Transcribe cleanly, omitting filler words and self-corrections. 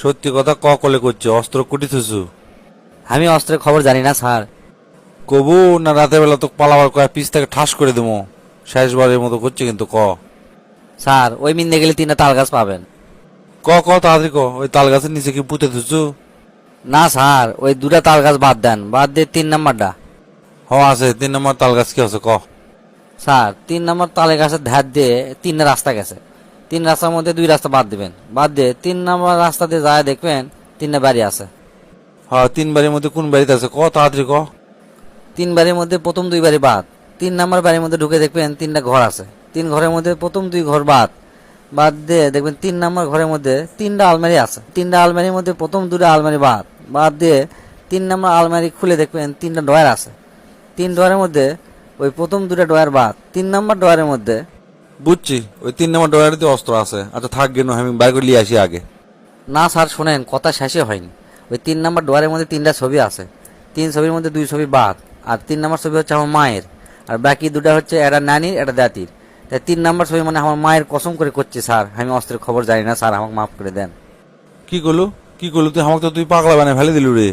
সত্যি কথা কলে করছে অস্ত্র কুটি থুসু। আমি অস্ত্রের খবর জানি না স্যার। কবু না রাতের বেলা তো পালাবার কয়া পিস থেকে ঠাস করে দেবো। শেষবারের মতো করছে কিন্তু স্যার ওই মিন্দে গেলে 3টা তাল গাছ পাবেন। তাড়াতাড়ি ওই তাল গাছের নিচে কি পুঁতে থুসু? না স্যার, ওই 2টা তাল গাছ বাদ দেন, বাদ দিয়ে 3 নাম্বারটা। আছে 3 নম্বর তাল গাছ কি আছে স্যার 3 নম্বর তালে গাছের ধার দিয়ে 3টা রাস্তা গেছে। 3 রাস্তার মধ্যে 2 রাস্তা বাদ দিবেন, বাদ দিয়ে 3 নম্বর রাস্তা দিয়ে যায় দেখবেন 3টা বাড়ি আছে। 3 বাড়ির মধ্যে কোন বাড়িতে আছে তাড়াতাড়ি 3 বাড়ির মধ্যে প্রথম 2 বাড়ি বাদ। 3 নম্বর বাড়ির মধ্যে ঢুকে দেখবেন 3টা ঘর আছে। 3 ঘরের মধ্যে প্রথম 2 ঘর বাদ, বাদ দিয়ে দেখবেন 3 নম্বর ঘরের মধ্যে 3টা আলমারি আছে। 3টা আলমারির মধ্যে প্রথম 2টা আলমারি বাদ, বাদ দিয়ে 3 নম্বর আলমারি খুলে দেখবেন 3টা ডয়ার আছে। 3 ডয়ারের মধ্যে ওই প্রথম 2টা ডয়ার বাদ। 3 নম্বর ডয়ারের মধ্যে বুঝছি ওই 3 নম্বর ডয়ারিতে অস্ত্র আছে। আচ্ছা থাক গেন, আমি বাইর করে নিয়ে আসি আগে। না স্যার শোনেন, কথা শেষে হয়নি। ওই 3 নম্বর ডয়ারের মধ্যে 3টা ছবি আছে। 3 ছবির মধ্যে 2 ছবি বাদ, আর 3 নম্বর ছবি হচ্ছে আমার মায়ের, আর বাকি 2টা হচ্ছে একটা নানির একটা দাতির। তাই 3 নম্বর ছবি মানে আমার মায়ের কসম করে করছি স্যার, আমি অস্ত্রের খবর জানি না স্যার, আমাকে মাফ করে দেন। কি করলু তুই আমাকে? তো তুই পাগলা বানায় ফেলে দিলু রে।